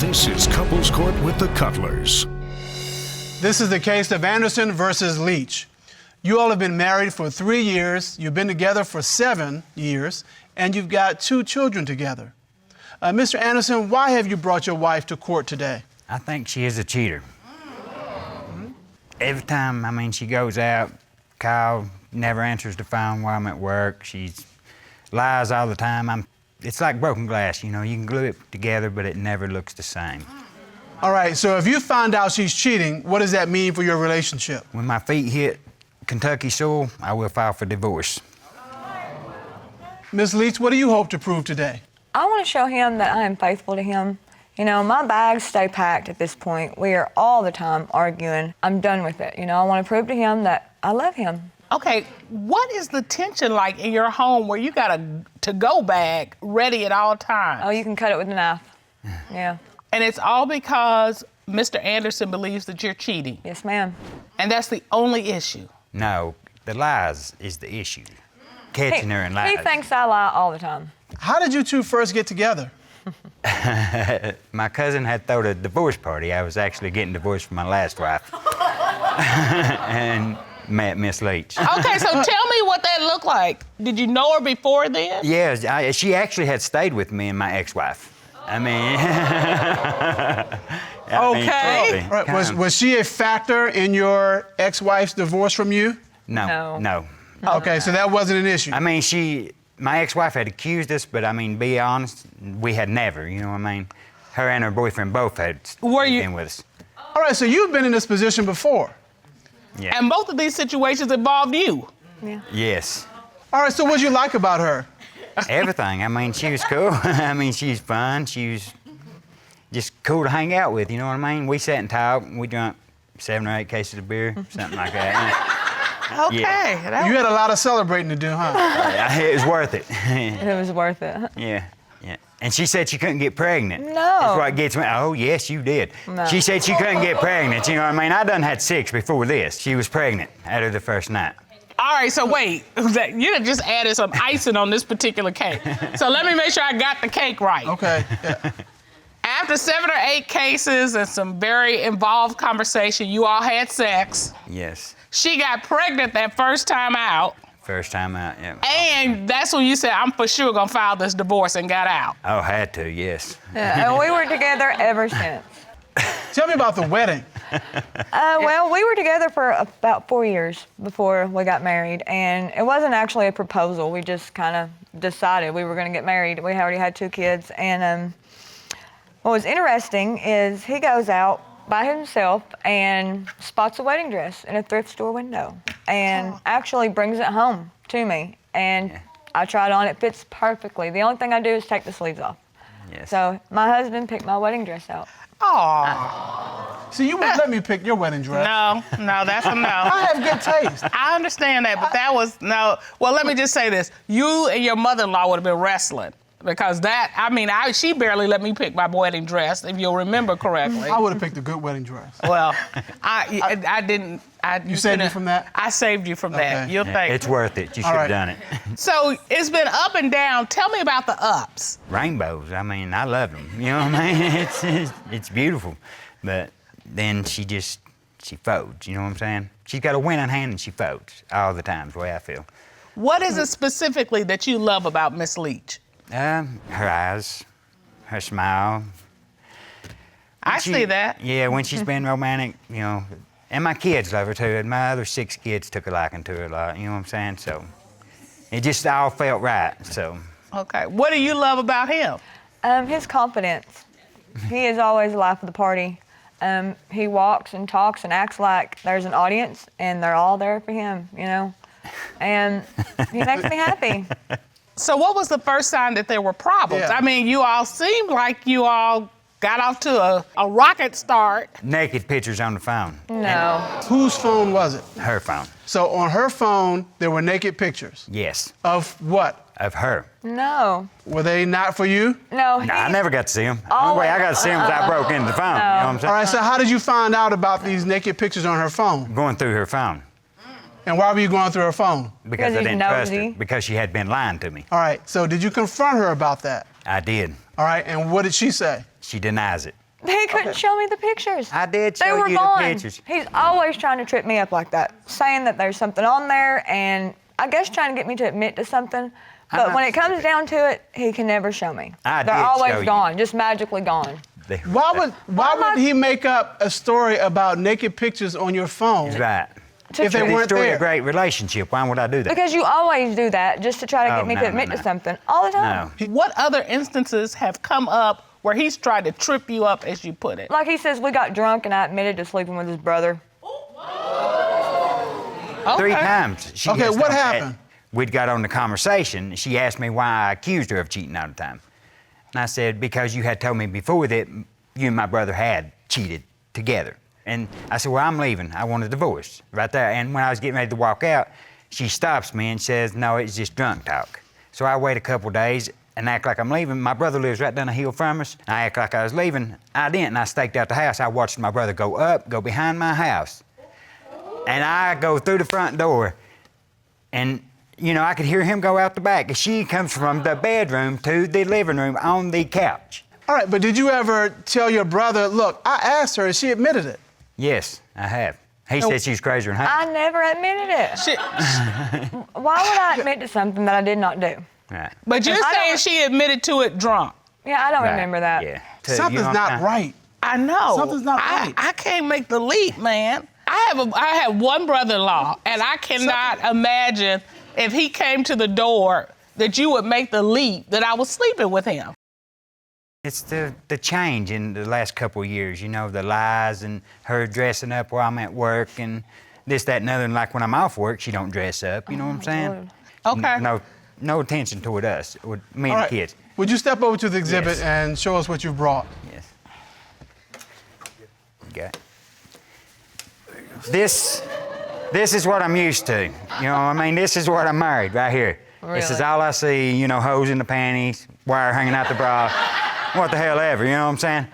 This is Couples Court with the Cutlers. This is the case of Anderson versus Leach. You all have been married for 3 years, you've been together for 7 years, and you've got 2 children together. Mr. Anderson, why have you brought your wife to court today? I think she is a cheater. Every time, she goes out, Kyle never answers the phone while I'm at work. She lies all the time. It's like broken glass, you can glue it together, but it never looks the same. All right, so if you find out she's cheating, what does that mean for your relationship? When my feet hit Kentucky soil, I will file for divorce. Ms. Leach, what do you hope to prove today? I want to show him that I am faithful to him. My bags stay packed at this point. We are all the time arguing. I'm done with it. I want to prove to him that I love him. Okay, what is the tension like in your home where you got a to-go bag ready at all times? Oh, you can cut it with a knife. Yeah. And it's all because Mr. Anderson believes that you're cheating? Yes, ma'am. And that's the only issue? No, the lies is the issue. Catching her in lies. He thinks I lie all the time. How did you 2 first get together? My cousin had thrown a divorce party. I was actually getting divorced from my last wife. And met Miss Leach. Okay, so tell me what that looked like. Did you know her before then? Yeah, she actually had stayed with me and my ex-wife. Okay. Right. Was she a factor in your ex-wife's divorce from you? No. Okay, so that wasn't an issue. My ex-wife had accused us, but be honest, we had never, Her and her boyfriend both had been with us. All right, so you've been in this position before. Yeah. And both of these situations involved you? Yeah. Yes. All right, so what did you like about her? Everything. She was cool. She's fun. She was just cool to hang out with, We sat and talked. We drank 7 or 8 cases of beer, something like that. Okay. Yeah. You had a lot of celebrating to do, huh? It was worth it. It was worth it. Yeah. And she said she couldn't get pregnant. No. That's what gets me. Oh, yes, you did. No. She said she couldn't get pregnant. I done had 6 before this. She was pregnant out of the first night. All right, so wait. You just added some icing on this particular cake. So let me make sure I got the cake right. Okay. Yeah. After 7 or 8 cases and some very involved conversation, you all had sex. Yes. She got pregnant that first time out. First time out, yeah. And that's when you said, I'm for sure gonna file this divorce, and got out. Oh, had to, yes. Yeah, and we were together ever since. Tell me about the wedding. Well, we were together for about 4 years before we got married, and it wasn't actually a proposal. We just kind of decided we were going to get married. We already had 2 kids, and what was interesting is he goes out by himself and spots a wedding dress in a thrift store window and actually brings it home to me. And I tried on, it fits perfectly. The only thing I do is take the sleeves off. Yes. So my husband picked my wedding dress out. Aww. See, you wouldn't let me pick your wedding dress. No, that's a no. I have good taste. I understand that, but that was no. Well, let me just say this. You and your mother-in-law would have been wrestling. Because she barely let me pick my wedding dress, if you'll remember correctly. I would have picked a good wedding dress. Well, I didn't. You saved me from that? I saved you from that. Okay. You'll think. It's worth it. You should have done it. So it's been up and down. Tell me about the ups. Rainbows. I love them. It's beautiful. But then she folds. You know what I'm saying? She's got a winning hand and she folds all the time. Is the way I feel. What is it specifically that you love about Miss Leach? Her eyes, her smile. I see that. Yeah, when she's been romantic, and my kids love her too. And my other 6 kids took a liking to her a lot, you know what I'm saying? So it just all felt right, so. Okay, what do you love about him? His confidence. He is always the life of the party. He walks and talks and acts like there's an audience and they're all there for him, And he makes me happy. So what was the first sign that there were problems? Yeah. You all seemed like you all got off to a rocket start. Naked pictures on the phone. No. Whose phone was it? Her phone. So on her phone, there were naked pictures. Yes. Of what? Of her. No. Were they not for you? No. No, I never got to see them. The only way I got to see them was I broke into the phone. You know what I'm saying? All right, so how did you find out about these naked pictures on her phone? Going through her phone. And why were you going through her phone? Because I he's didn't trust her. nosy. Because she had been lying to me. All right, so did you confront her about that? I did. All right, and what did she say? She denies it. He couldn't show me the pictures. I did They show were you gone. the pictures. He's always trying to trip me up like that, saying that there's something on there, and I guess trying to get me to admit to something. But not when it comes stupid. down to it, he can never show me. I They're did show always you. gone, just magically gone. Why would he make up a story about naked pictures on your phone? Right. To If they They weren't destroy there? a great relationship. Why would I do that? Because you always do that just to try to Oh, get me no, to no, admit no. to something all the time. No. What other instances have come up where he's tried to trip you up, as you put it? Like he says, we got drunk and I admitted to sleeping with his brother. 3 times. She Okay, has what done that. happened? We'd got on the conversation. She asked me why I accused her of cheating all the time. And I said, because you had told me before that you and my brother had cheated together. And I said, well, I'm leaving. I want a divorce right there. And when I was getting ready to walk out, she stops me and says, no, it's just drunk talk. So I wait a couple days and act like I'm leaving. My brother lives right down the hill from us. I act like I was leaving. I didn't, and I staked out the house. I watched my brother go behind my house. And I go through the front door, and, you know, I could hear him go out the back. She comes from the bedroom to the living room on the couch. All right, but did you ever tell your brother, look, I asked her and she admitted it? Yes, I have. He said she was crazier than her. I never admitted it. Why would I admit to something that I did not do? Right. But you're I saying don't- she admitted to it drunk. Yeah, I don't Right. remember that. Yeah. Something's not right. I know. Something's not right. I can't make the leap, man. I have one brother-in-law, and I cannot imagine if he came to the door that you would make the leap that I was sleeping with him. It's the change in the last couple of years, you know, the lies and her dressing up while I'm at work and this, that, and other. And like when I'm off work, she don't dress up, you know what I'm saying? Okay. No attention toward us, with me All and right. the kids. Would you step over to the exhibit Yes. and show us what you brought? Yes. Okay. This is what I'm used to. You know, I mean, this is what I'm married right here. This is Really? all I see, you know, hose in the panties, wire hanging out the bra, what the hell ever, you know what I'm saying?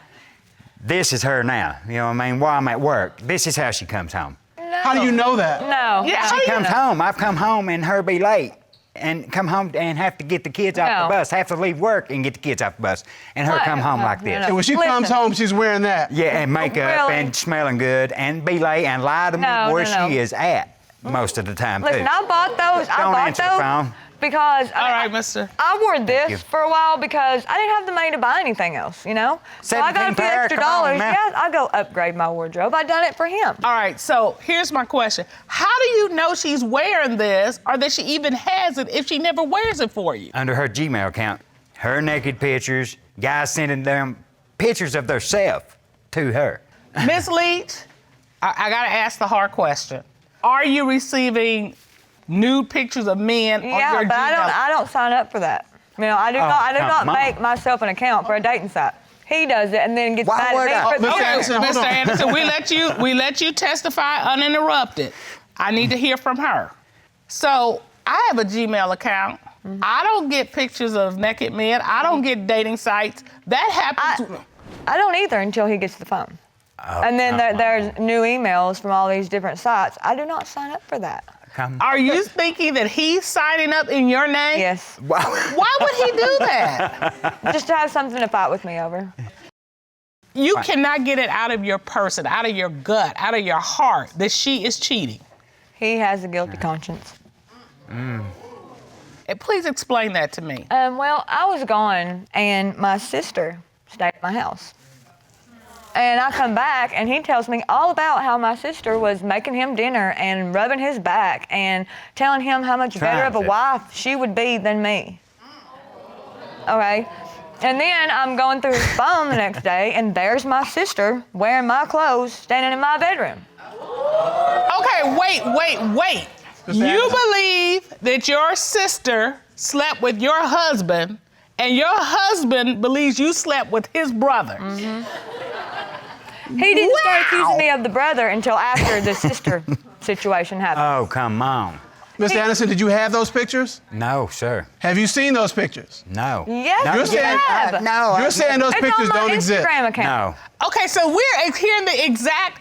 This is her now, you know what I mean, while I'm at work. This is how she comes home. How do you know that? No. Yeah, She comes home, I've come home and her be late and come home and have to get the kids off No. the bus, have to leave work and get the kids off the bus, and her What? come home No, like this. no, And when she comes Listen. home, she's wearing that. Yeah, and makeup Really? and smelling good and be late and lie to me No, where no, no. she is at most of the time, Listen, too. I bought those. Don't answer the phone. Because All right, mister. I wore you. this for a while because I didn't have the money to buy anything else, you know? So I got a 17 few pair, extra come on dollars. now. Yeah, I go upgrade my wardrobe. I done it for him. All right, so here's my question. How do you know she's wearing this or that she even has it if she never wears it for you? Under her Gmail account, her naked pictures, guys sending them pictures of themselves to her. Miss Leach, I gotta ask the hard question. Are you receiving nude pictures of men on Yeah, your but Gmail? I don't sign up for that. You know, I do come not on. make myself an account for a dating site. He does it and then gets Why mad would I? at me. Oh, Mr. Okay, Anderson, hold Mr. on. Anderson, we let you testify uninterrupted. I need to hear from her. So I have a Gmail account. I don't get pictures of naked men. I don't get dating sites. That happens. I don't either until he gets the phone. And then there's new emails from all these different sites. I do not sign up for that. Come. Are you thinking that he's signing up in your name? Yes, Wow. Why would he do that? just to have something to fight with me over. You cannot get it out of your person, out of your gut, out of your heart that she is cheating. He has a guilty conscience. Please explain that to me. Well, I was gone, and my sister stayed at my house. And I come back, and he tells me all about how my sister was making him dinner and rubbing his back and telling him how much better of a wife she would be than me. Okay? And then I'm going through his phone the next day, and there's my sister wearing my clothes, standing in my bedroom. Okay, wait. You believe that your sister slept with your husband, and your husband believes you slept with his brother. He didn't start accusing me of the brother until after the sister situation happened. Oh, come on. Mr. Anderson, did you have those pictures? No, sir. Have you seen those pictures? No. Yes, No, You're you saying- have. No. You're saying those It's pictures on my don't exist. Instagram account. No. Okay, so we're hearing the exact.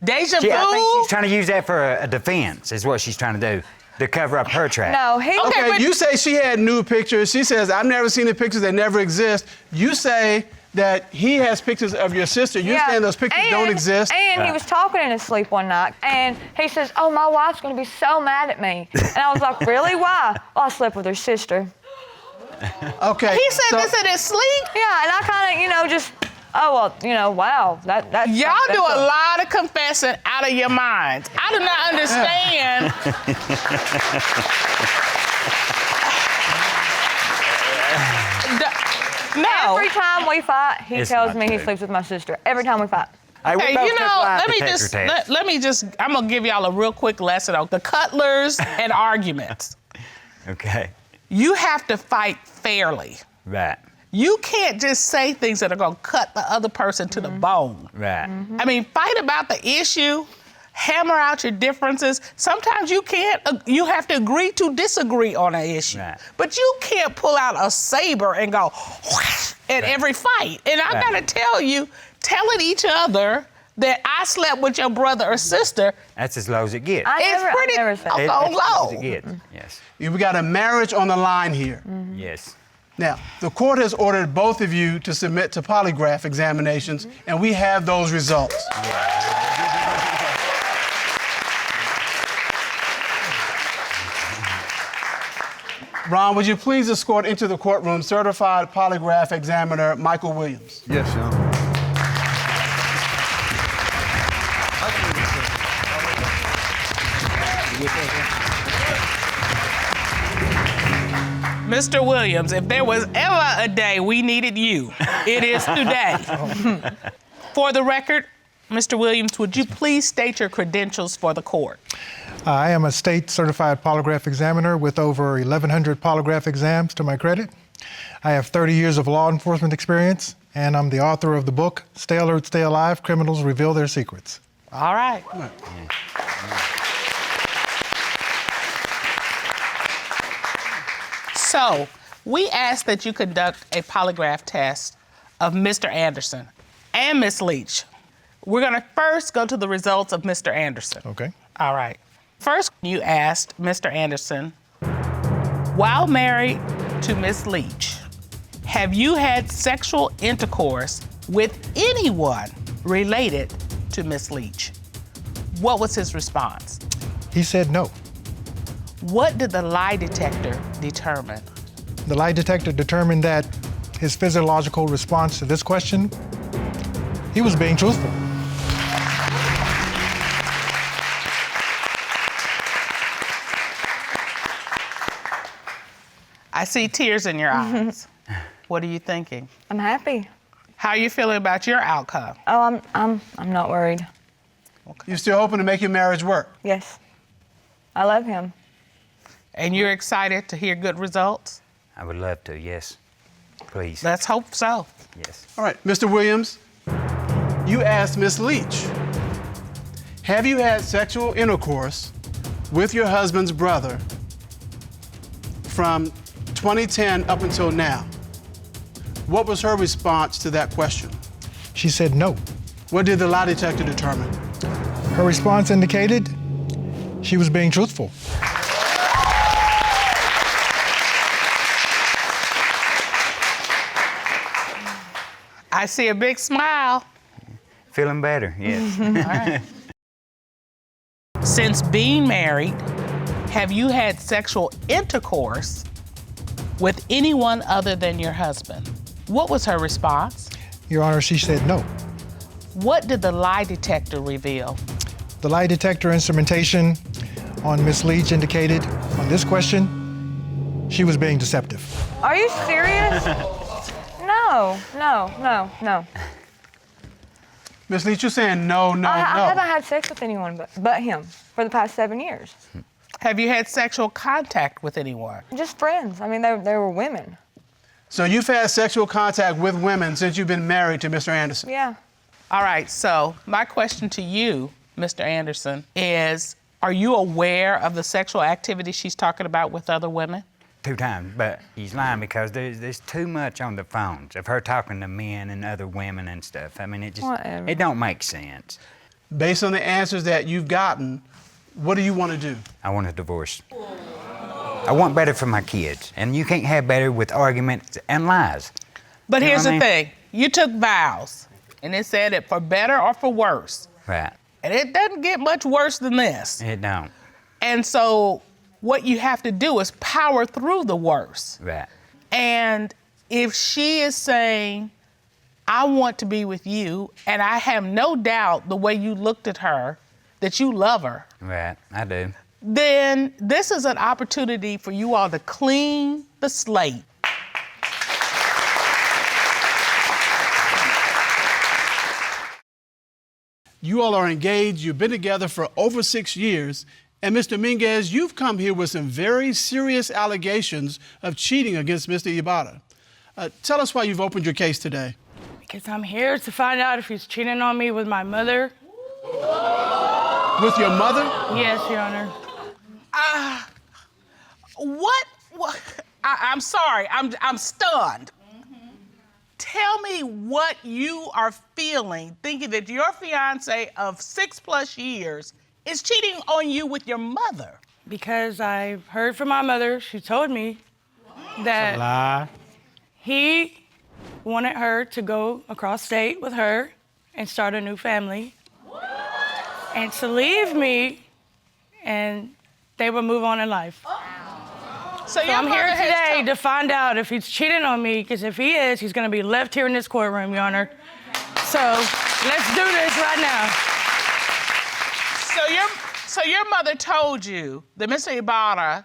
Deja I think vu. she's trying to use that for a defense, is what she's trying to do, to cover up her tracks. No, he. Okay, Okay, but- you say she had nude pictures. She says, I've never seen the pictures, they never exist. You say that he has pictures of your sister. You're saying those pictures don't exist? And he was talking in his sleep one night, and he says, "Oh, my wife's gonna be so mad at me." And I was like, "Really? Why?" "Oh, I slept with her sister." Okay. He said this in his sleep? Yeah, and I kind of, just, oh, well, wow, that's... Y'all do a lot of confessing out of your minds. I do not understand. No. Every time we fight, he It's tells not me he true. sleeps with my sister. Every time we fight. Hey, we Hey, both you took know, lie let me detector just, I'm gonna give y'all a real quick lesson on the cutlers and arguments. Okay. You have to fight fairly. Right. You can't just say things that are gonna cut the other person to the bone. Right. I mean, fight about the issue, hammer out your differences. Sometimes you can't, you have to agree to disagree on an issue. Right. But you can't pull out a saber and go whoosh at every fight. And I gotta tell you, telling each other that I slept with your brother or sister, That's as low as it gets. it's pretty I never said It's low. as low as it gets. Yes. We got a marriage on the line here. Yes. Now, the court has ordered both of you to submit to polygraph examinations, and we have those results. Ron, would you please escort into the courtroom certified polygraph examiner Michael Williams? Yes, Sean. Mr. Williams, if there was ever a day we needed you, it is today. For the record, Mr. Williams, would you please state your credentials for the court? I am a state certified polygraph examiner with over 1,100 polygraph exams to my credit. I have 30 years of law enforcement experience, and I'm the author of the book, Stay Alert, Stay Alive, Criminals Reveal Their Secrets. All right. So, we ask that you conduct a polygraph test of Mr. Anderson and Miss Leach. We're gonna first go to the results of Mr. Anderson. Okay. All right. First, you asked Mr. Anderson, while married to Miss Leach, have you had sexual intercourse with anyone related to Miss Leach? What was his response? He said no. What did the lie detector determine? The lie detector determined that his physiological response to this question, he was being truthful. I see tears in your eyes. What are you thinking? I'm happy. How are you feeling about your outcome? Oh, I'm not worried. You still hoping to make your marriage work? Yes. I love him. And you're excited to hear good results? I would love to, yes. Please. Let's hope so. Yes. All right, Mr. Williams, you asked Miss Leach, have you had sexual intercourse with your husband's brother from 2010 up until now? What was her response to that question? She said no. What did the lie detector determine? Her response indicated she was being truthful. I see a big smile. Feeling better, yes. All right. Since being married, have you had sexual intercourse with anyone other than your husband? What was her response? Your Honor, she said no. What did the lie detector reveal? The lie detector instrumentation on Miss Leach indicated on this question, she was being deceptive. Are you serious? No. Miss Leach, you're saying no, no, I no. haven't had sex with anyone but him for the past 7 years. Have you had sexual contact with anyone? Just friends. I mean, they were women. So you've had sexual contact with women since you've been married to Mr. Anderson? Yeah. All right, so my question to you, Mr. Anderson, is are you aware of the sexual activity she's talking about with other women? 2 times, but he's lying because there's too much on the phones of her talking to men and other women and stuff. I mean, it just, Whatever. it don't make sense. Based on the answers that you've gotten, what do you want to do? I want a divorce. I want better for my kids, and you can't have better with arguments and lies. But You know here's what I the mean? thing. you took vows, and it said it for better or for worse. Right. And it doesn't get much worse than this. It don't. And so what you have to do is power through the worst. Right. And if she is saying, I want to be with you, and I have no doubt the way you looked at her, that you love her, Right, I do. then this is an opportunity for you all to clean the slate. You all are engaged, you've been together for over 6 years, and Mr. Dominguez, you've come here with some very serious allegations of cheating against Mr. Ybarra. Tell us why you've opened your case today. Because I'm here to find out if he's cheating on me with my mother. With your mother? Yes, Your Honor. What? I'm sorry, I'm stunned. Tell me what you are feeling, thinking that your fiance of 6+ years is cheating on you with your mother. Because I heard from my mother, she told me that he wanted her to go across state with her and start a new family and to leave me and they would move on in life. So I'm here today to find out if he's cheating on me, because if he is, he's gonna be left here in this courtroom, Your Honor. So let's do this right now. So your mother told you that Mr. Ybarra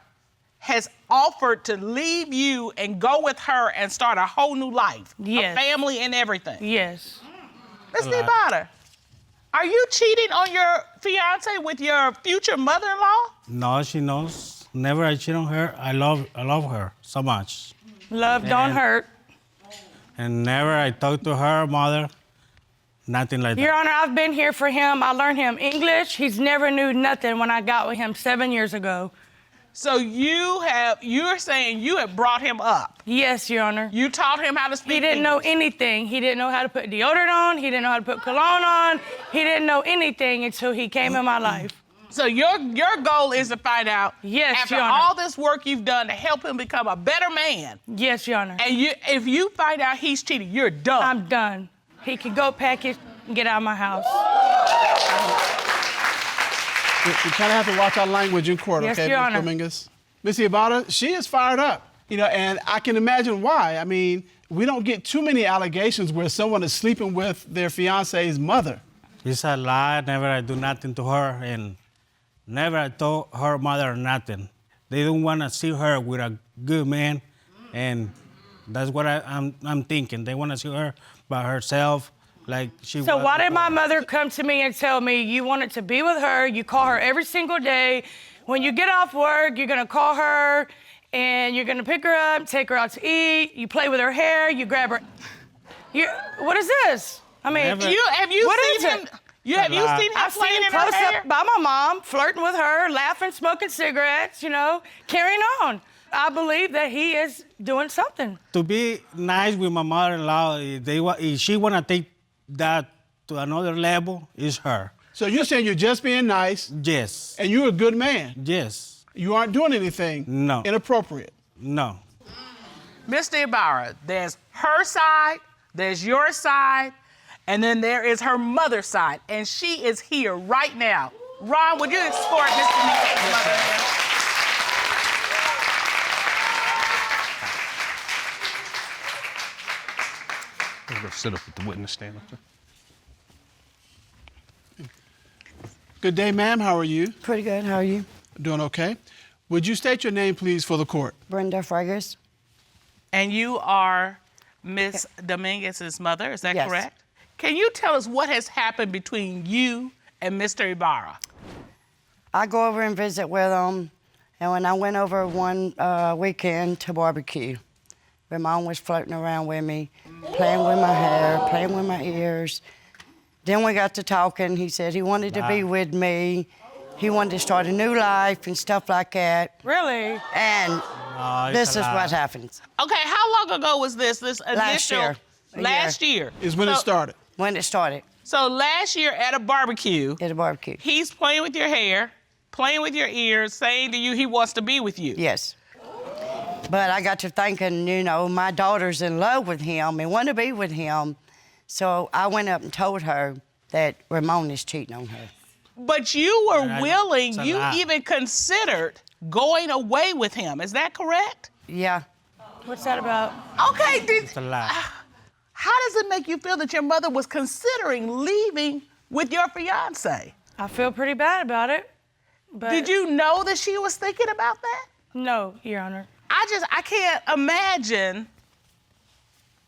has offered to leave you and go with her and start a whole new life, Yes. a family and everything. Yes. Mr. Ybarra, are you cheating on your fiance with your future mother-in-law? No, she knows. Never I cheat on her. I love her so much. Love don't hurt. And never I talk to her mother. Nothing like Your that. Honor, I've been here for him. I learned him English. He's never knew nothing when I got with him 7 years ago. So you're saying you have brought him up. Yes, Your Honor. You taught him how to speak He didn't know English. anything. He didn't know how to put deodorant on. He didn't know how to put cologne on. He didn't know anything until he came in my life. So your goal is to find out, Yes, after Your Honor. all this work you've done to help him become a better man, Yes, Your Honor. and if you find out he's cheating, you're done. I'm done. He can go pack his and get out of my house. We kind of have to watch our language in court, Yes, okay, Your Ms. Honor. Dominguez? Ms. Ybarra, she is fired up, and I can imagine why. I mean, we don't get too many allegations where someone is sleeping with their fiance's mother. It's a lie. Never I do nothing to her, and never I told her mother nothing. They don't want to see her with a good man, and that's what I'm thinking. They want to see her by herself, like she was. So why did my mother come to me and tell me you wanted to be with her, you call her every single day. When you get off work, you're gonna call her and you're gonna pick her up, take her out to eat, you play with her hair, you grab her. What is this? I mean, Never. Have you What seen is him? it? Have you seen him I've playing seen him in her close hair? up by my mom, flirting with her, laughing, smoking cigarettes, carrying on. I believe that he is doing something. To be nice with my mother-in-law, if she want to take that to another level, is her. So you're saying you're just being nice, Yes. and you're a good man. Yes. You aren't doing anything No. inappropriate. No. Mr. Ybarra, there's her side, there's your side, and then there is her mother's side, and she is here right now. Ron, would you escort Mr. Dominguez's mother in? I'm gonna sit up at the witness stand up there. Good day, ma'am. How are you? Pretty good. How are you? Doing okay. Would you state your name, please, for the court? Brenda Fraggers. And you are Miss Dominguez's mother, is that Yes. correct? Can you tell us what has happened between you and Mr. Ybarra? I go over and visit with them, and when I went over one weekend to barbecue, Ramon was floating around with me, playing with my hair, playing with my ears. Then we got to talking. He said he wanted to be with me. He wanted to start a new life and stuff like that. Really? And this is what happens. Okay, how long ago was this? This initial year. A last year Is when it started. When it started So last year at a barbecue, at a barbecue. he's playing with your hair, playing with your ears, saying to you he wants to be with you. Yes. But I got to thinking, you know, my daughter's in love with him and want to be with him. So I went up and told her that Ramon is cheating on her. But you were willing, It's a you lie. even considered going away with him. Is that correct? Yeah. What's that about? Okay, It's a lie. how does it make you feel that your mother was considering leaving with your fiance? I feel pretty bad about it. But Did you know that she was thinking about that? No, Your Honor. I can't imagine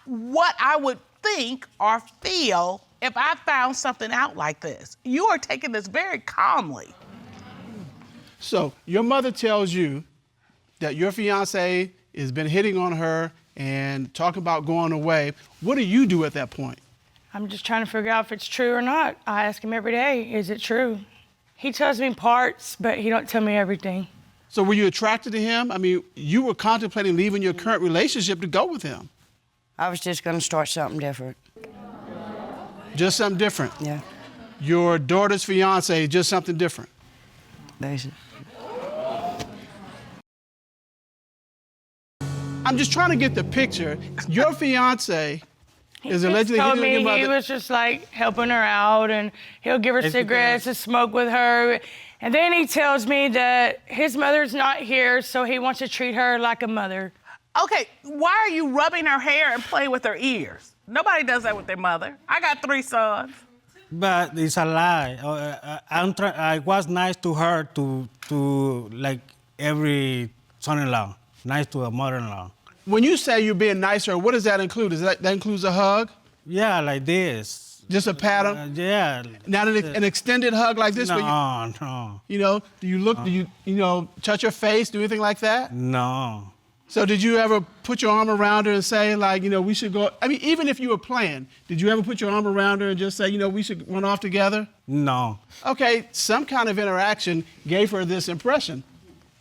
what I would think or feel if I found something out like this. You are taking this very calmly. So your mother tells you that your fiance has been hitting on her and talking about going away. What do you do at that point? I'm just trying to figure out if it's true or not. I ask him every day, is it true? He tells me parts, but he don't tell me everything. So were you attracted to him? I mean, you were contemplating leaving your current relationship to go with him. I was just going to start something different. Just something different. Yeah, Your daughter's fiance, just something different. basically. I'm just trying to get the picture. Your fiance is allegedly told hitting on me your he mother. was just like helping her out and he'll give her It's cigarettes and smoke with her. And then he tells me that his mother's not here, so he wants to treat her like a mother. Okay, why are you rubbing her hair and playing with her ears? Nobody does that with their mother. I got 3 sons. But it's a lie. I was nice to her, to like every son-in-law, nice to a mother-in-law. When you say you're being nice to her, what does that include? Does that includes a hug? Yeah, like this. Just a pat on? Yeah. Not an extended hug like this? No, where you, no, you know, do you look, do you know, touch her face, do anything like that? no. So did you ever put your arm around her and say, like, you know, we should go, I mean, even if you were playing, did you ever put your arm around her and just say, you know, we should run off together? No, Okay, some kind of interaction gave her this impression.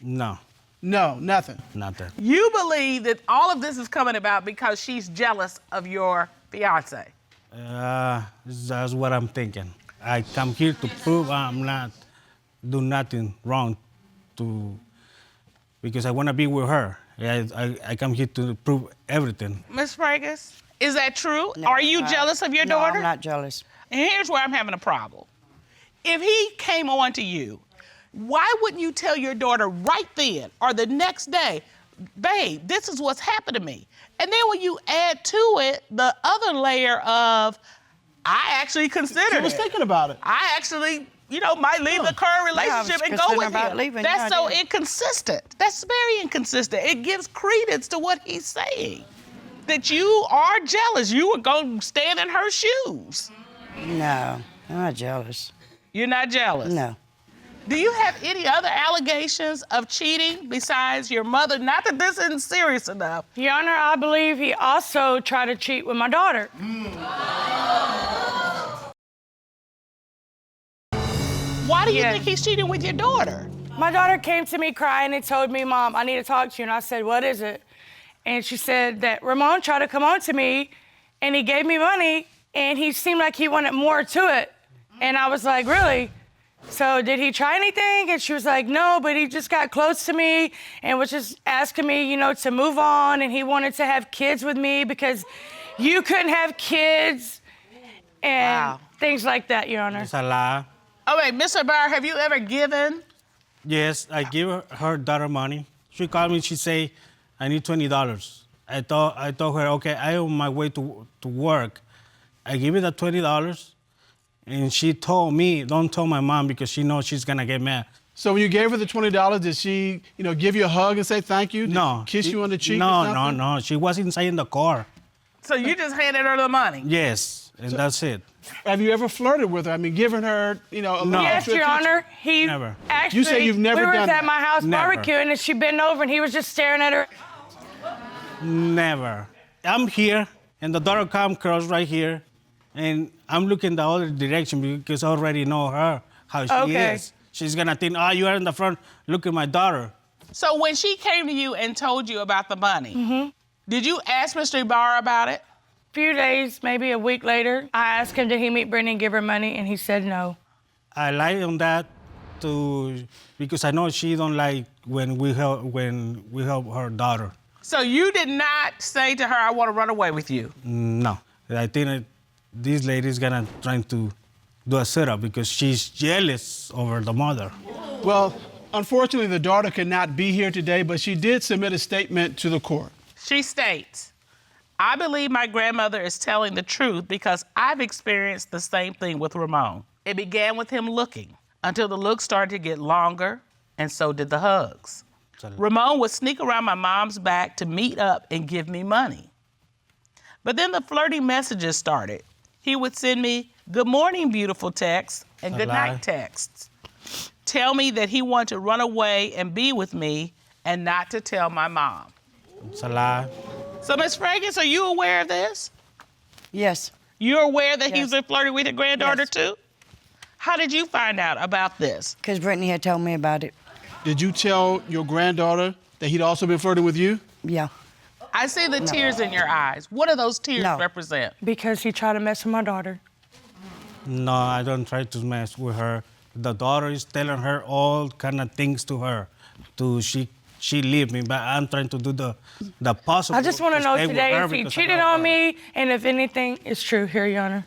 no, No, nothing. nothing. You believe that all of this is coming about because she's jealous of your fiance. That's what I'm thinking. I come here to prove I'm not do nothing wrong because I want to be with her. I come here to prove everything. Ms. Fragus, is that true? No, Are you jealous of your no, daughter? I'm not jealous. And here's where I'm having a problem. If he came on to you, why wouldn't you tell your daughter right then or the next day, babe, this is what's happened to me? And then when you add to it the other layer of, I actually considered She was it. thinking about it. I actually, you know, might leave the current relationship and go considering with about him. leaving, That's yeah, I so did. inconsistent. That's very inconsistent. It gives credence to what he's saying. That you are jealous. You would go stand in her shoes. No, I'm not jealous. You're not jealous? No. Do you have any other allegations of cheating besides your mother? Not that this isn't serious enough. Your Honor, I believe he also tried to cheat with my daughter. Why do you Yes. think he's cheating with your daughter? My daughter came to me crying and told me, Mom, I need to talk to you. And I said, what is it? And she said that Ramon tried to come on to me and he gave me money and he seemed like he wanted more to it. And I was like, really? So did he try anything? And she was like, no, but he just got close to me and was just asking me, you know, to move on. And he wanted to have kids with me because you couldn't have kids and things like that, Your Honor. It's a lie. All right, Mr. Barr, have you ever given? Yes, I give her daughter money. She called me. She say, I need $20. I told her, okay, I on my way to work. I give her the $20, and she told me, don't tell my mom because she knows she's gonna get mad. So when you gave her the $20, did she, you know, give you a hug and say thank you? Did No. she kiss you on the cheek? No, or something? no. She was inside in the car. So you just handed her the money? Yes, and that's it. Have you ever flirted with her? I mean, given her, you know, a No. little Yes, extra Your attention? Honor. He Never. actually, You say you've never we were done at that? my house Never. barbecuing and she bent over and he was just staring at her. Never. I'm here, and the daughter come across right here, and I'm looking the other direction because I already know her, how she Okay. is. She's gonna think, oh, you are in the front, look at my daughter. So when she came to you and told you about the money, did you ask Mr. Ybarra about it? Few days, maybe a week later, I asked him, did he meet Brittany and give her money? And he said no. I lied on that because I know she don't like when we help her daughter. So you did not say to her, I want to run away with you? No. I think this lady's gonna try to do a setup because she's jealous over the mother. Well, unfortunately, the daughter could not be here today, but she did submit a statement to the court. She states, I believe my grandmother is telling the truth because I've experienced the same thing with Ramon. It began with him looking until the look started to get longer, and so did the hugs. Ramon would sneak around my mom's back to meet up and give me money. But then the flirty messages started. He would send me good morning, beautiful texts and good night texts. Tell me that he wanted to run away and be with me and not to tell my mom. It's a lie. So, Ms. Fragrance, are you aware of this? Yes. You're aware that Yes. he's been flirting with your granddaughter Yes. too? How did you find out about this? Because Brittany had told me about it. Did you tell your granddaughter that he'd also been flirting with you? Yeah. I see the tears in your eyes. What do those tears No. represent? Because he tried to mess with my daughter. No, I don't try to mess with her. The daughter is telling her all kind of things to her. She leave me, but I'm trying to do the possible. I just want to know stay with today her if he because I cheated love on her. me and if anything is true. Here, Your Honor.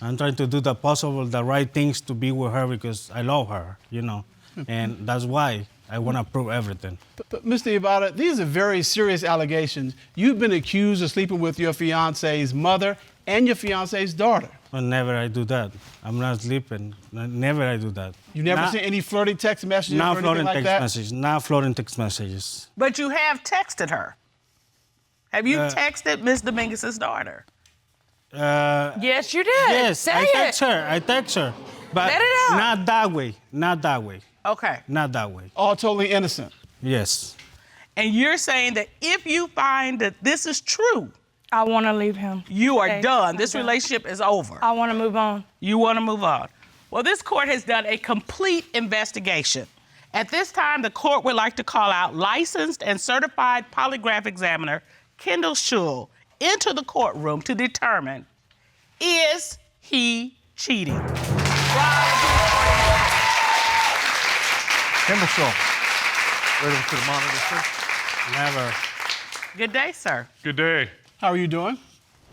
I'm trying to do the possible, the right things to be with her because I love her, you know. And that's why I want to prove everything. But Mr. Ybarra, these are very serious allegations. You've been accused of sleeping with your fiance's mother and your fiance's daughter. But never I do that. I'm not sleeping. Never I do that. You never seen any flirty text messages or Not anything floating like text that? messages. Not floating text messages. But you have texted her. Have you texted Ms. Dominguez's daughter? Yes, you did. Yes, Say I it. text her. I text her. But Let it out. not that way. Not that way. Okay. Not that way. All totally innocent. Yes. And you're saying that if you find that this is true, I want to leave him. you are Okay, done. I'm This done. relationship is over. I want to move on. You want to move on. Well, this court has done a complete investigation. At this time, the court would like to call out licensed and certified polygraph examiner Kendall Schull into the courtroom to determine, is he cheating? Kendall Shaw. Right over to the monitor, sir. Never. Good day, sir. Good day. How are you doing?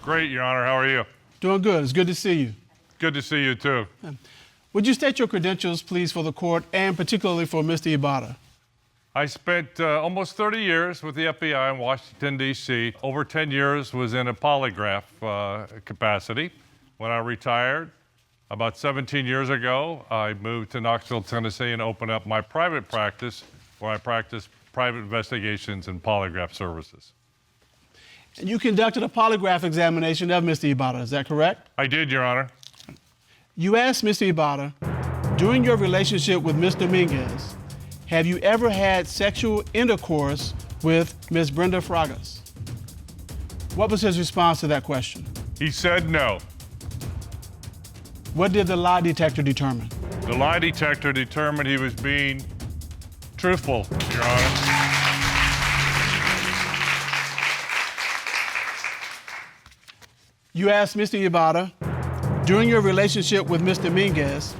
Great, Your Honor. How are you? Doing good. It's good to see you. Good to see you, too. Would you state your credentials, please, for the court and particularly for Mr. Ybarra? I spent almost 30 years with the FBI in Washington, D.C. Over 10 years was in a polygraph capacity. When I retired, about 17 years ago, I moved to Knoxville, Tennessee, and opened up my private practice where I practice private investigations and polygraph services. And you conducted a polygraph examination of Mr. Ybarra, is that correct? I did, Your Honor. You asked Mr. Ybarra, during your relationship with Ms. Dominguez, have you ever had sexual intercourse with Ms. Brenda Fragas? What was his response to that question? He said no. What did the lie detector determine? The lie detector determined he was being truthful, Your Honor. You asked Mr. Ybarra, during your relationship with Ms. Dominguez,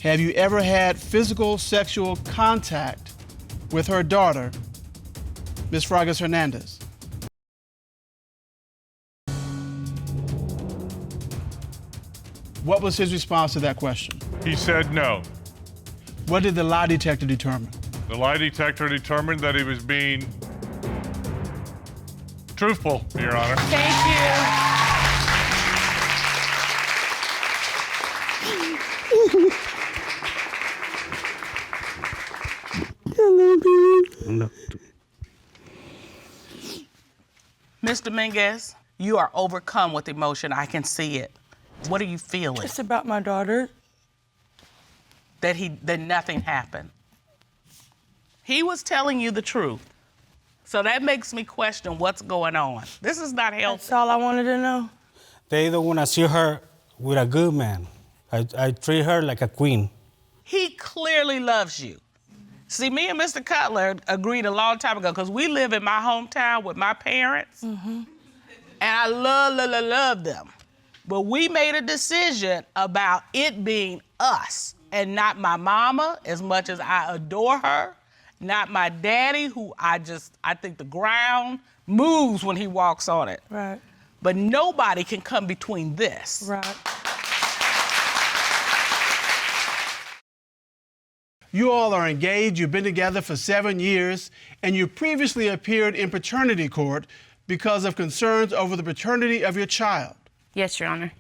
have you ever had physical sexual contact with her daughter, Ms. Fragas Hernandez? What was his response to that question? He said no. What did the lie detector determine? The lie detector determined that he was being truthful, Your Honor. Thank you. Ms. Dominguez, you are overcome with emotion. I can see it. What are you feeling? It's about my daughter. That nothing happened. He was telling you the truth. So that makes me question what's going on. This is not healthy. That's all I wanted to know. They don't want to see her with a good man. I treat her like a queen. He clearly loves you. See, me and Mr. Cutler agreed a long time ago because we live in my hometown with my parents, and I love them. But we made a decision about it being us and not my mama, as much as I adore her, not my daddy, who I think the ground moves when he walks on it. Right. But nobody can come between this. Right. You all are engaged, you've been together for 7 years, and you previously appeared in paternity court because of concerns over the paternity of your child. Yes, Your Honor.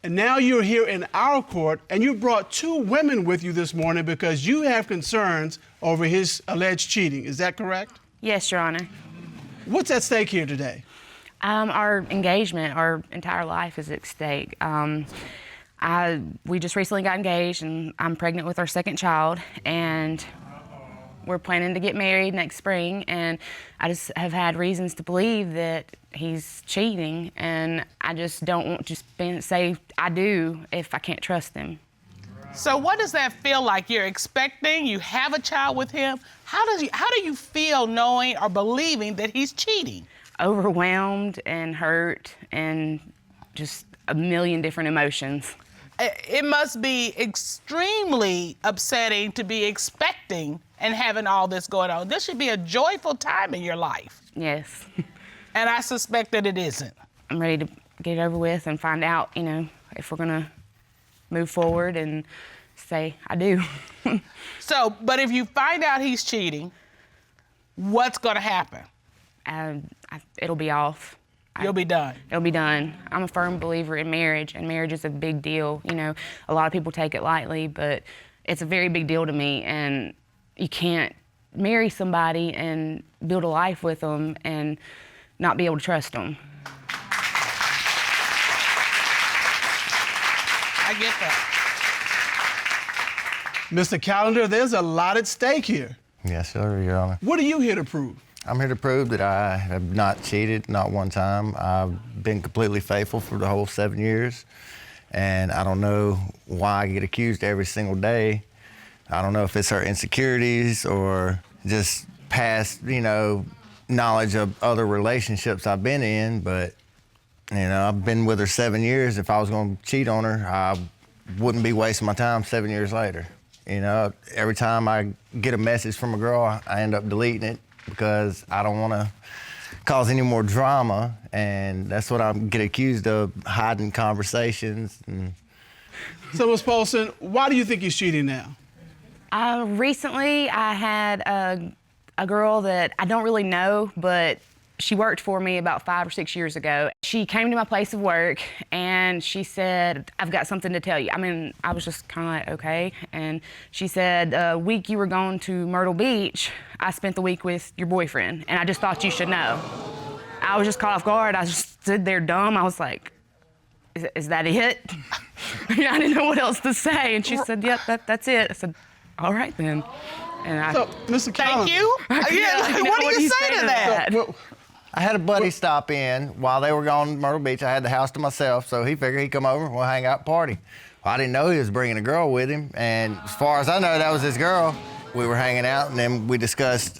And now you're here in our court, and you brought 2 women with you this morning because you have concerns over his alleged cheating. Is that correct? Yes, Your Honor. What's at stake here today? Our engagement, our entire life is at stake. We just recently got engaged, and I'm pregnant with our second child, and we're planning to get married next spring, and I just have had reasons to believe that he's cheating, and I just don't want to say I do if I can't trust him. So what does that feel like? You're expecting, you have a child with him. How do you feel knowing or believing that he's cheating? Overwhelmed and hurt and just a million different emotions. It must be extremely upsetting to be expecting and having all this going on. This should be a joyful time in your life. Yes. And I suspect that it isn't. I'm ready to get it over with and find out, if we're gonna move forward and say, I do. But if you find out he's cheating, what's gonna happen? It'll be off. You'll be done. It'll be done. I'm a firm believer in marriage, and marriage is a big deal. A lot of people take it lightly, but it's a very big deal to me, and you can't marry somebody and build a life with them and not be able to trust them. I get that. Mr. Callender, there's a lot at stake here. Yes, sir, Your Honor. What are you here to prove? I'm here to prove that I have not cheated, not one time. I've been completely faithful for the whole 7 years, and I don't know why I get accused every single day. I don't know if it's her insecurities or just past, knowledge of other relationships I've been in, but, I've been with her 7 years. If I was gonna cheat on her, I wouldn't be wasting my time 7 years later. Every time I get a message from a girl, I end up deleting it, because I don't want to cause any more drama, and that's what I get accused of, hiding conversations. So, Ms. Polzin, why do you think he's cheating now? Recently, I had a girl that I don't really know, but she worked for me about 5 or 6 years ago. She came to my place of work, and she said, I've got something to tell you. I was just kind of like, okay. And she said, the week you were going to Myrtle Beach, I spent the week with your boyfriend, and I just thought you should know. I was just caught off guard. I just stood there dumb. I was like, is that it? I didn't know what else to say. And she said, yep, that's it. I said, all right then. And so, Mr. Callender. Thank you. What do you say to that? I had a buddy stop in while they were gone to Myrtle Beach. I had the house to myself, so he figured he'd come over and we'll hang out and party. Well, I didn't know he was bringing a girl with him, and as far as I know, that was his girl. We were hanging out, and then we discussed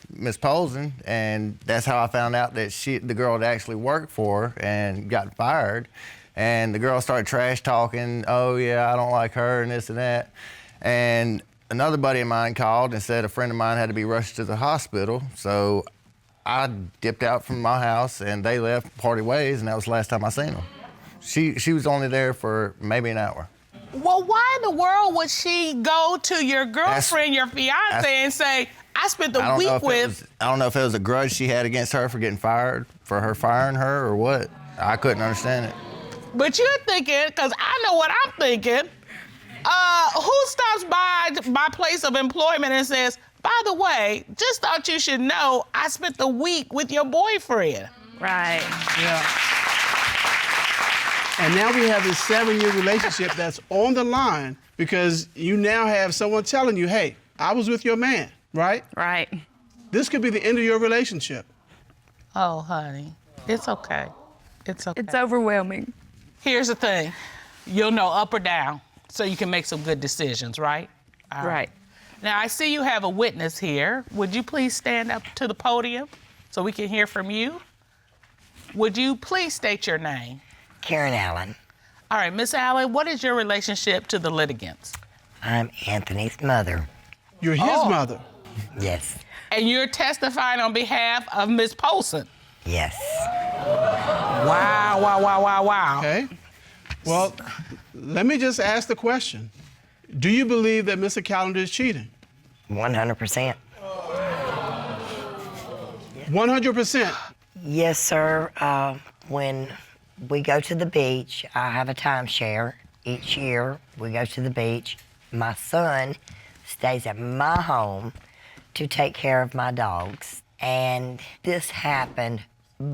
Miss Polzin, and that's how I found out that the girl had actually worked for her and got fired. And the girl started trash talking, oh yeah, I don't like her and this and that. And another buddy of mine called and said a friend of mine had to be rushed to the hospital, so I dipped out from my house, and they left, parted ways, and that was the last time I seen them. She was only there for maybe an hour. Well, why in the world would she go to your girlfriend, your fiancé, and say, I spent the week with... I don't know if it was a grudge she had against her for getting fired, for her firing her, or what. I couldn't understand it. But you're thinking, because I know what I'm thinking, who stops by my place of employment and says, by the way, just thought you should know I spent the week with your boyfriend. Right. Yeah. And now we have this 7-year relationship that's on the line because you now have someone telling you, hey, I was with your man, right? Right. This could be the end of your relationship. Oh, honey, it's okay. It's okay. It's overwhelming. Here's the thing. You'll know up or down so you can make some good decisions, right? All right. Now, I see you have a witness here. Would you please stand up to the podium so we can hear from you? Would you please state your name? Karen Allen. All right, Miss Allen, what is your relationship to the litigants? I'm Anthony's mother. You're his mother? Yes. And you're testifying on behalf of Ms. Polzin? Yes. Wow, wow, wow, wow, wow. Okay. Well, let me just ask the question. Do you believe that Mr. Callender is cheating? 100%. 100%? Yes, sir. When we go to the beach, I have a timeshare. Each year, we go to the beach. My son stays at my home to take care of my dogs. And this happened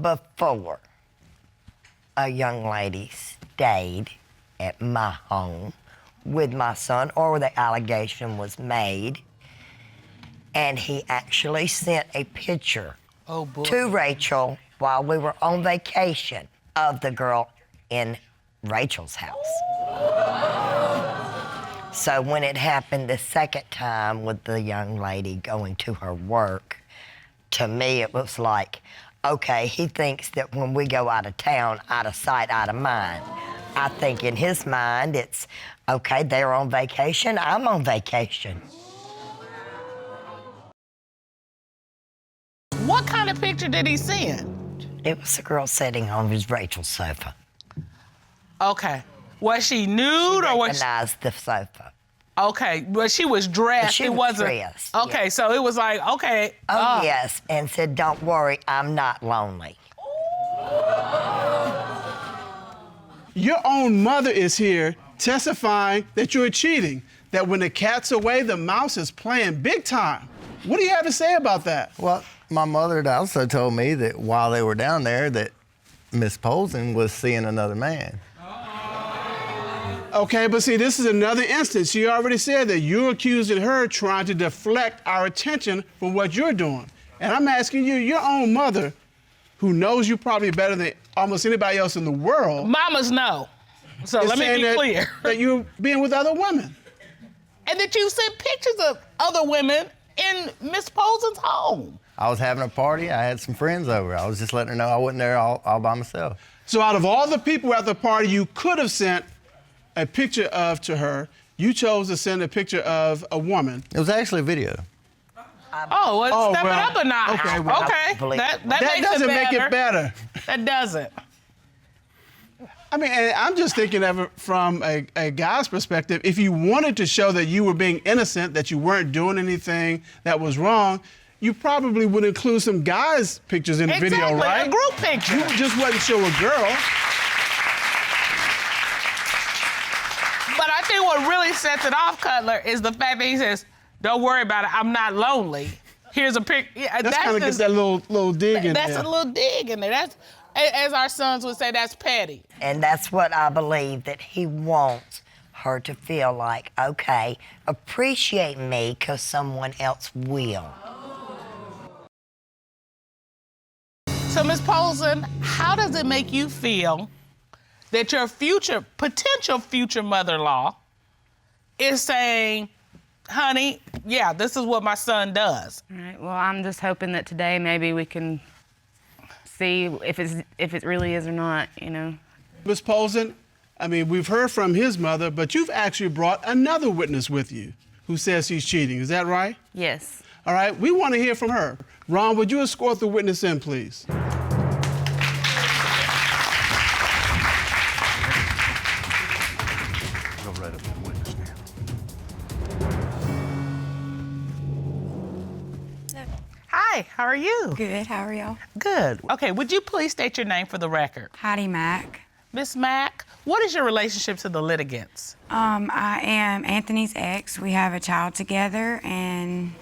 before a young lady stayed at my home with my son, or the allegation was made. And he actually sent a picture to Rachel while we were on vacation of the girl in Rachel's house. So when it happened the second time with the young lady going to her work, to me it was like, okay, he thinks that when we go out of town, out of sight, out of mind. I think in his mind it's, okay, they're on vacation, I'm on vacation. What kind of picture did he send? It was the girl sitting on his Rachel's sofa. Okay. Was she nude or was she... recognized the sofa. Okay, but she was dressed. She was dressed. Okay, yes. So it was like, okay. Oh, yes, and said, don't worry, I'm not lonely. Your own mother is here testifying that you're cheating, that when the cat's away, the mouse is playing big time. What do you have to say about that? Well, my mother had also told me that while they were down there that Miss Polzin was seeing another man. Okay, but see, this is another instance. She already said that you're accusing her trying to deflect our attention from what you're doing. And I'm asking you, your own mother, who knows you probably better than almost anybody else in the world. Mamas know. So let me be clear. That you're being with other women. And that you sent pictures of other women in Miss Polzin's home. I was having a party. I had some friends over. I was just letting her know I wasn't there all by myself. So out of all the people at the party you could have sent a picture of to her, you chose to send a picture of a woman. It was actually a video. Oh, well, step it up a notch. Okay, well, okay. That makes doesn't it make it better. That doesn't. I mean, and I'm just thinking of it from a guy's perspective. If you wanted to show that you were being innocent, that you weren't doing anything that was wrong, you probably would include some guys' pictures in the video, right? A group picture. You just wouldn't show a girl. But I think what really sets it off, Cutler, is the fact that he says, don't worry about it, I'm not lonely. Here's a pic. Yeah, that's kind of gets that little dig in there. That's a little dig in there. That's, as our sons would say, that's petty. And that's what I believe, that he wants her to feel like, okay, appreciate me because someone else will. So, Ms. Polzin, how does it make you feel that your potential future mother-in-law is saying, honey, yeah, this is what my son does? All right, well, I'm just hoping that today maybe we can see if it really is or not, you know. Ms. Polzin, I mean, we've heard from his mother, but you've actually brought another witness with you who says he's cheating. Is that right? Yes. All right, we want to hear from her. Ron, would you escort the witness in, please? Hi, how are you? Good, how are y'all? Good. Okay, would you please state your name for the record? Heidi Mack. Miss Mack, what is your relationship to the litigants? I am Anthony's ex. We have a child together, and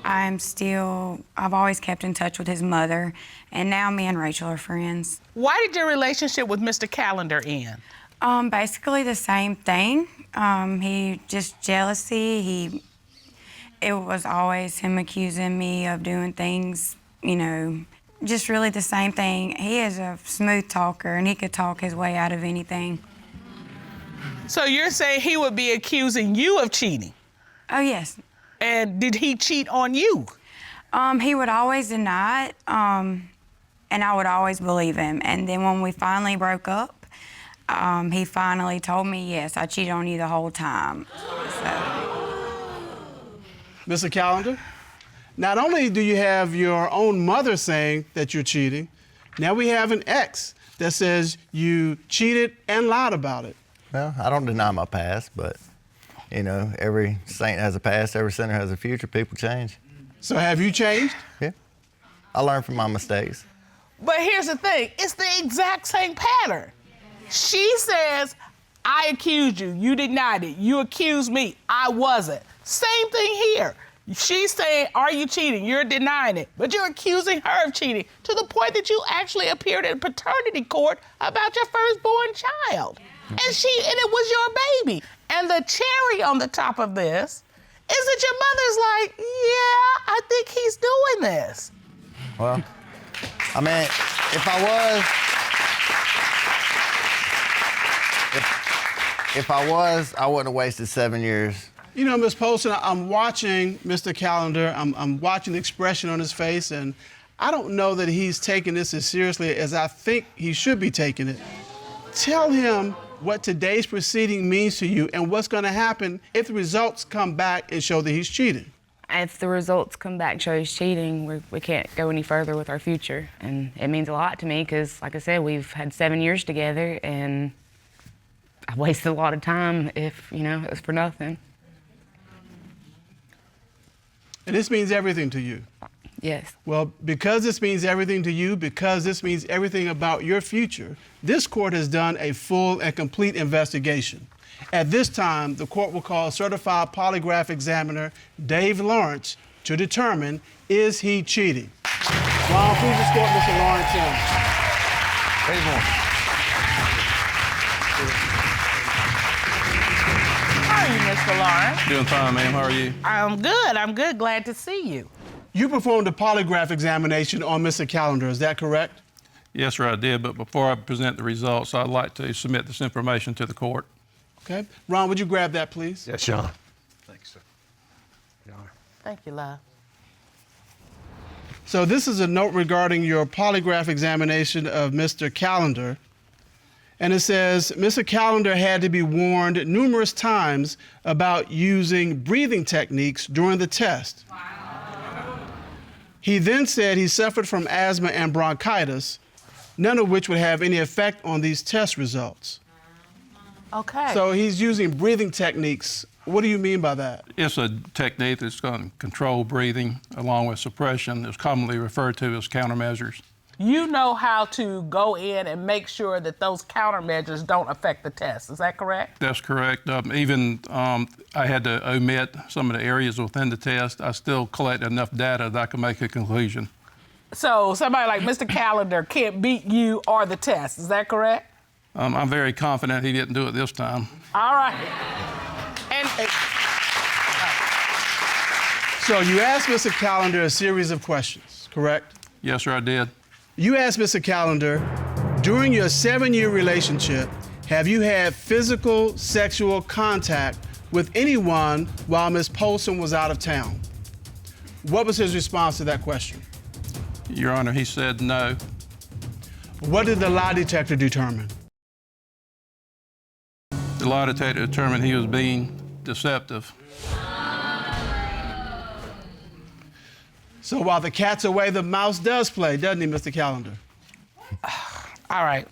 I've always kept in touch with his mother, and now me and Rachel are friends. Why did your relationship with Mr. Callender end? Basically the same thing. He just jealousy. It was always him accusing me of doing things, you know, just really the same thing. He is a smooth talker, and he could talk his way out of anything. So you're saying he would be accusing you of cheating? Oh, yes. And did he cheat on you? He would always deny it, and I would always believe him. And then when we finally broke up, he finally told me, yes, I cheated on you the whole time. So. Mr. Callender? Not only do you have your own mother saying that you're cheating, now we have an ex that says you cheated and lied about it. Well, I don't deny my past, but, you know, every saint has a past, every sinner has a future. People change. So have you changed? Yeah. I learned from my mistakes. But here's the thing, it's the exact same pattern. She says, I accused you, you denied it. You accused me, I wasn't. Same thing here. She's saying, are you cheating? You're denying it, but you're accusing her of cheating to the point that you actually appeared in paternity court about your firstborn child. And it was your baby. And the cherry on the top of this is that your mother's like, yeah, I think he's doing this. Well, I mean, if I was, I wouldn't have wasted 7 years. You know, Ms. Polzin, I'm watching Mr. Callender. I'm watching the expression on his face, and I don't know that he's taking this as seriously as I think he should be taking it. Tell him what today's proceeding means to you and what's going to happen if the results come back and show that he's cheating. If the results come back and show he's cheating, we can't go any further with our future. And it means a lot to me because, like I said, we've had 7 years together, and I wasted a lot of time if, you know, it was for nothing. And this means everything to you. Yes. Well, because this means everything to you, because this means everything about your future, this court has done a full and complete investigation. At this time, the court will call certified polygraph examiner Dave Lawrence to determine, is he cheating? Ron, please escort Mr. Lawrence in. Dave Lawrence. How are you, Mr. Lawrence? Doing fine, ma'am. How are you? I'm good. Glad to see you. You performed a polygraph examination on Mr. Callender, is that correct? Yes, sir, I did. But before I present the results, I'd like to submit this information to the court. Okay. Ron, would you grab that, please? Yes, John. Thanks, sir. Your Honor. Thank you, love. So this is a note regarding your polygraph examination of Mr. Callender. And it says, Mr. Callender had to be warned numerous times about using breathing techniques during the test. Wow. He then said he suffered from asthma and bronchitis, none of which would have any effect on these test results. Okay. So he's using breathing techniques. What do you mean by that? It's a technique that's going to control breathing along with suppression. It's commonly referred to as countermeasures. You know how to go in and make sure that those countermeasures don't affect the test. Is that correct? That's correct. I had to omit some of the areas within the test. I still collected enough data that I could make a conclusion. So somebody like Mr. Callender can't beat you or the test. Is that correct? I'm very confident he didn't do it this time. All right. And so you asked Mr. Callender a series of questions, correct? Yes, sir, I did. You asked Mr. Callender, during your 7-year relationship, have you had physical sexual contact with anyone while Ms. Polzin was out of town? What was his response to that question? Your Honor, he said no. What did the lie detector determine? The lie detector determined he was being deceptive. So while the cat's away, the mouse does play, doesn't he, Mr. Callender? all right.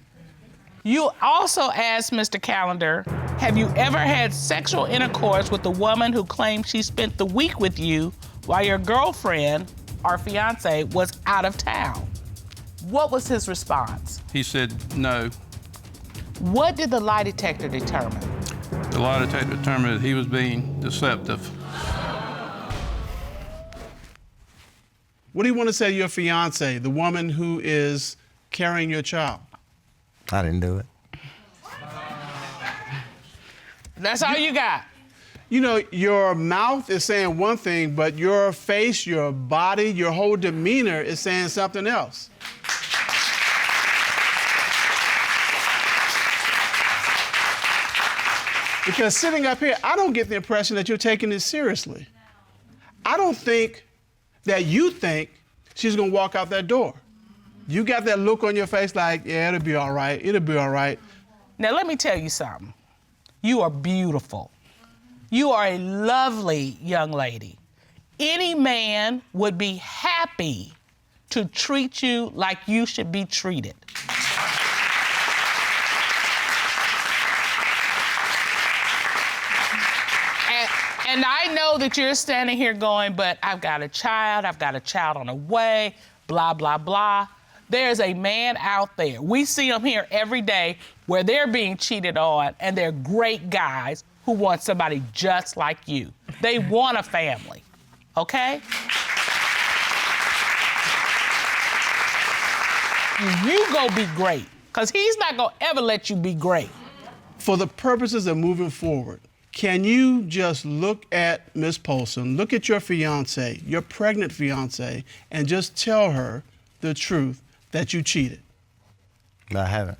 You also asked Mr. Callender, have you ever had sexual intercourse with a woman who claimed she spent the week with you while your girlfriend or fiance was out of town? What was his response? He said no. What did the lie detector determine? The lie detector determined that he was being deceptive. What do you want to say to your fiance, the woman who is carrying your child? I didn't do it. That's all you got? You know, your mouth is saying one thing, but your face, your body, your whole demeanor is saying something else. Because sitting up here, I don't get the impression that you're taking this seriously. I don't think that you think she's gonna walk out that door. You got that look on your face like, yeah, it'll be all right, it'll be all right. Now, let me tell you something. You are beautiful. You are a lovely young lady. Any man would be happy to treat you like you should be treated. And I know that you're standing here going, but I've got a child on the way, blah, blah, blah. There's a man out there. We see them here every day where they're being cheated on, and they're great guys who want somebody just like you. They want a family, okay? You go be great, because he's not gonna ever let you be great. For the purposes of moving forward, can you just look at Ms. Polzin, look at your fiancée, your pregnant fiancée, and just tell her the truth that you cheated? I haven't.